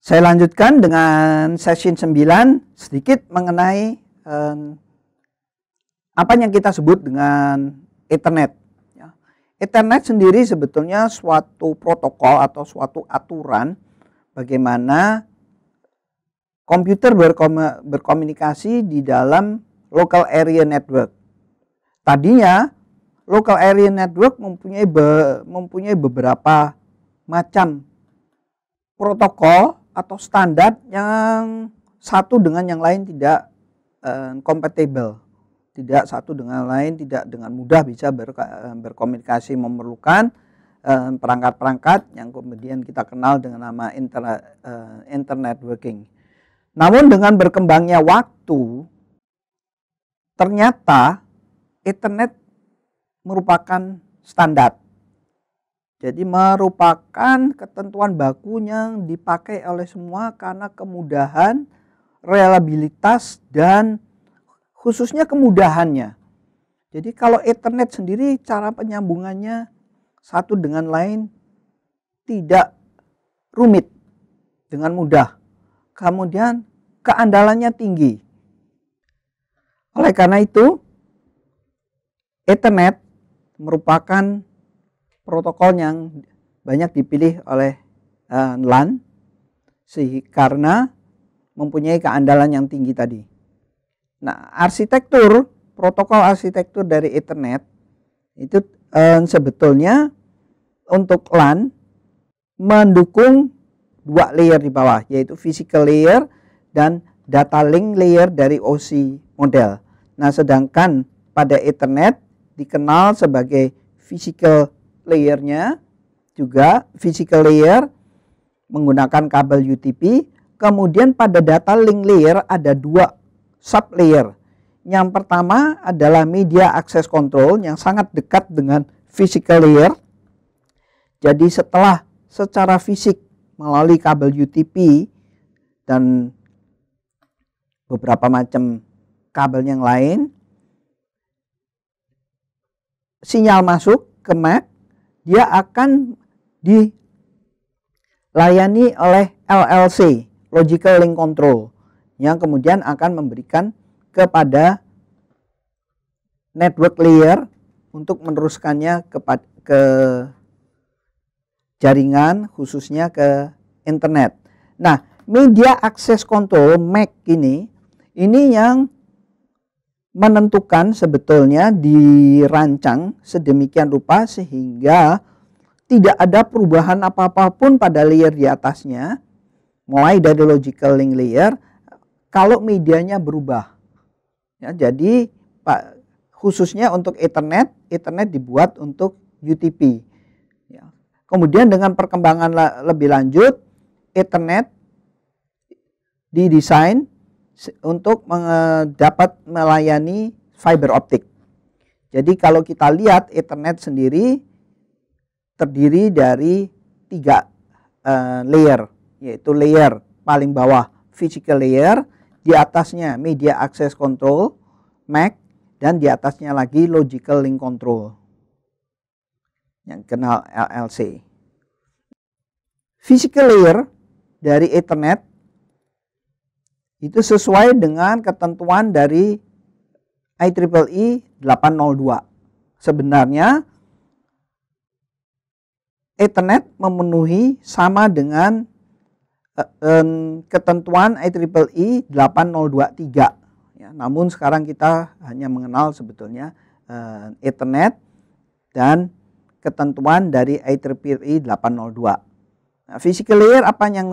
Saya lanjutkan dengan session 9 sedikit mengenai apa yang kita sebut dengan Ethernet. Ethernet sendiri sebetulnya suatu protokol atau suatu aturan bagaimana komputer berkomunikasi di dalam local area network. Tadinya local area network mempunyai beberapa macam protokol atau standar yang satu dengan yang lain tidak compatible. Tidak satu dengan lain, tidak dengan mudah bisa berkomunikasi, memerlukan perangkat-perangkat yang kemudian kita kenal dengan nama internet working. Namun dengan berkembangnya waktu, ternyata Ethernet merupakan standar. Jadi merupakan ketentuan baku yang dipakai oleh semua karena kemudahan, reliabilitas, dan khususnya kemudahannya. Jadi kalau Ethernet sendiri cara penyambungannya satu dengan lain tidak rumit, dengan mudah. Kemudian keandalannya tinggi. Oleh karena itu, Ethernet merupakan protokol yang banyak dipilih oleh LAN karena mempunyai keandalan yang tinggi tadi. Nah, protokol arsitektur dari Ethernet itu sebetulnya untuk LAN mendukung dua layer di bawah, yaitu physical layer dan data link layer dari OSI model. Nah, sedangkan pada Ethernet dikenal sebagai physical layernya juga physical layer menggunakan kabel UTP. Kemudian pada data link layer ada dua sub layer. Yang pertama adalah media access control yang sangat dekat dengan physical layer. Jadi secara fisik melalui kabel UTP dan beberapa macam kabel yang lain, sinyal masuk ke MAC, dia akan dilayani oleh LLC, Logical Link Control, yang kemudian akan memberikan kepada network layer untuk meneruskannya ke jaringan, khususnya ke internet. Nah, media access control MAC ini yang menentukan sebetulnya dirancang sedemikian rupa sehingga tidak ada perubahan apa-apapun pada layer di atasnya, mulai dari logical link layer, kalau medianya berubah. Ya, jadi khususnya untuk Ethernet dibuat untuk UTP. Ya. Kemudian dengan perkembangan lebih lanjut, Ethernet didesain untuk dapat melayani fiber optik. Jadi kalau kita lihat Ethernet sendiri terdiri dari 3 layer, yaitu layer paling bawah physical layer, di atasnya media access control MAC, dan di atasnya lagi logical link control yang kenal LLC. Physical layer dari Ethernet itu sesuai dengan ketentuan dari IEEE 802. Sebenarnya Ethernet memenuhi sama dengan ketentuan IEEE 8023. Ya, namun sekarang kita hanya mengenal sebetulnya Ethernet dan ketentuan dari IEEE 802. Nah, physical layer apa yang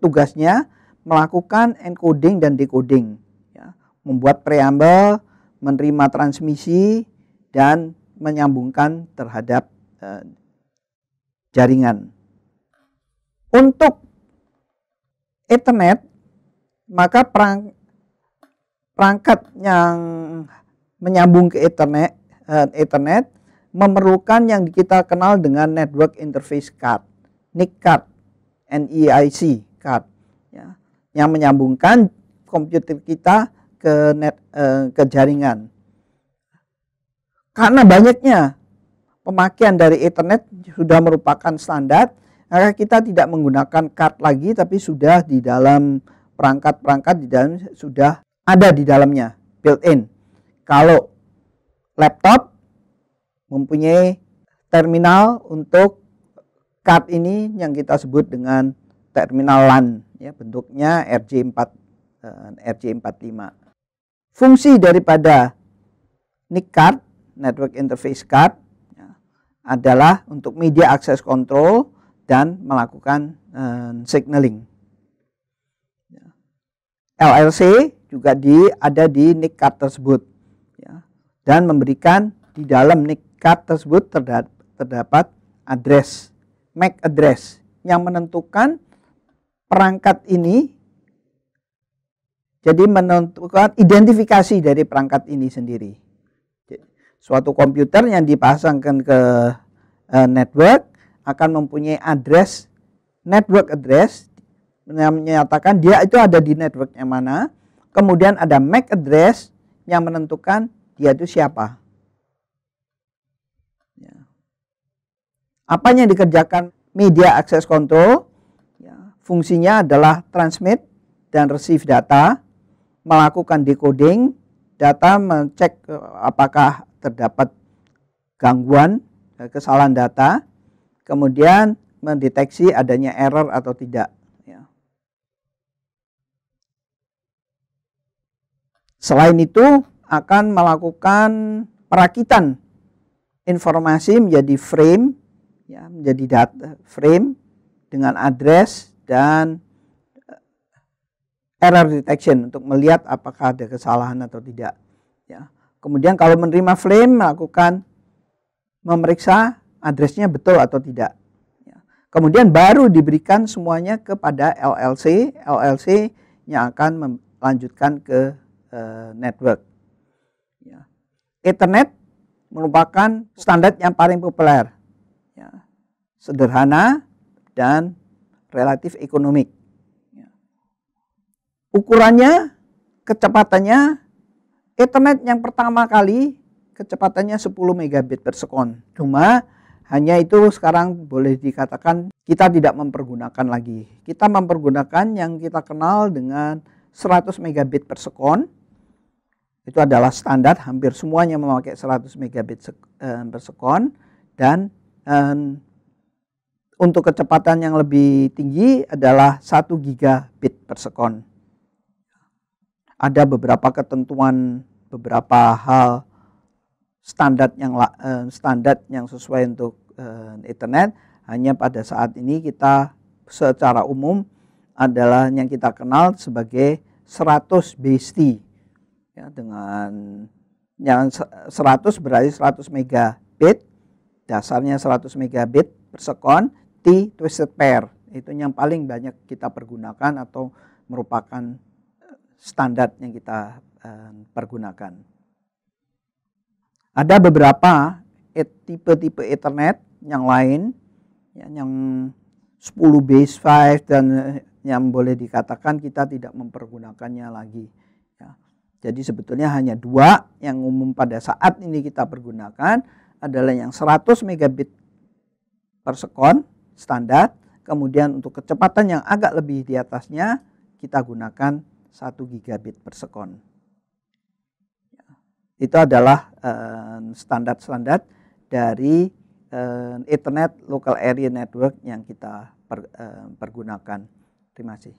tugasnya? Melakukan encoding dan decoding, ya, membuat preamble, menerima transmisi, dan menyambungkan terhadap jaringan. Untuk Ethernet, maka perangkat yang menyambung ke Ethernet memerlukan yang kita kenal dengan Network Interface Card, NIC card, NEIC card, ya, yang menyambungkan komputer kita ke jaringan. Karena banyaknya pemakaian dari Ethernet sudah merupakan standar, maka kita tidak menggunakan card lagi, tapi sudah di dalam perangkat-perangkat di dalam sudah ada di dalamnya, built-in. Kalau laptop mempunyai terminal untuk card ini yang kita sebut dengan terminal LAN, ya, bentuknya RJ45. Fungsi daripada NIC card, Network Interface Card, ya, adalah untuk media access control dan melakukan signaling. Ya. LLC juga ada di NIC card tersebut, ya, dan memberikan di dalam NIC card tersebut terdapat address, MAC address, yang menentukan perangkat ini, jadi menentukan identifikasi dari perangkat ini sendiri. Suatu komputer yang dipasangkan ke network akan mempunyai address, network address, yang menyatakan dia itu ada di network yang mana. Kemudian ada MAC address yang menentukan dia itu siapa. Ya. Apa yang dikerjakan media access control? Ya, fungsinya adalah transmit dan receive data, melakukan decoding, data mengecek apakah terdapat gangguan, kesalahan data, kemudian mendeteksi adanya error atau tidak. Ya. Selain itu akan melakukan perakitan informasi menjadi frame, ya, menjadi data frame dengan address dan error detection untuk melihat apakah ada kesalahan atau tidak. Ya. Kemudian kalau menerima frame, melakukan memeriksa addressnya betul atau tidak. Ya. Kemudian baru diberikan semuanya kepada LLC, LLC yang akan melanjutkan ke network. Ya. Ethernet merupakan standar yang paling populer, ya, sederhana dan relatif ekonomik. Ya. Ukurannya, kecepatannya, Ethernet yang pertama kali kecepatannya 10 megabit per second. Cuma hanya itu sekarang boleh dikatakan kita tidak mempergunakan lagi. Kita mempergunakan yang kita kenal dengan 100 megabit per second. Itu adalah standar, hampir semuanya memakai 100 megabit per second. Dan untuk kecepatan yang lebih tinggi adalah 1 gigabit per second. Ada beberapa ketentuan, beberapa hal standar yang sesuai untuk Ethernet. Hanya pada saat ini kita secara umum adalah yang kita kenal sebagai 100 base T, ya, dengan yang 100 berarti 100 megabit, dasarnya 100 megabit per second, T twisted pair, itu yang paling banyak kita pergunakan atau merupakan standar yang kita pergunakan. Ada beberapa tipe-tipe Ethernet yang lain, ya, yang 10 base 5 dan yang boleh dikatakan kita tidak mempergunakannya lagi. Ya. Jadi sebetulnya hanya 2 yang umum pada saat ini kita pergunakan adalah yang 100 megabit per second standar, kemudian untuk kecepatan yang agak lebih di atasnya kita gunakan 1 gigabit per second. Ya. Itu adalah standar-standar dari Ethernet Local Area Network yang kita pergunakan. Terima kasih.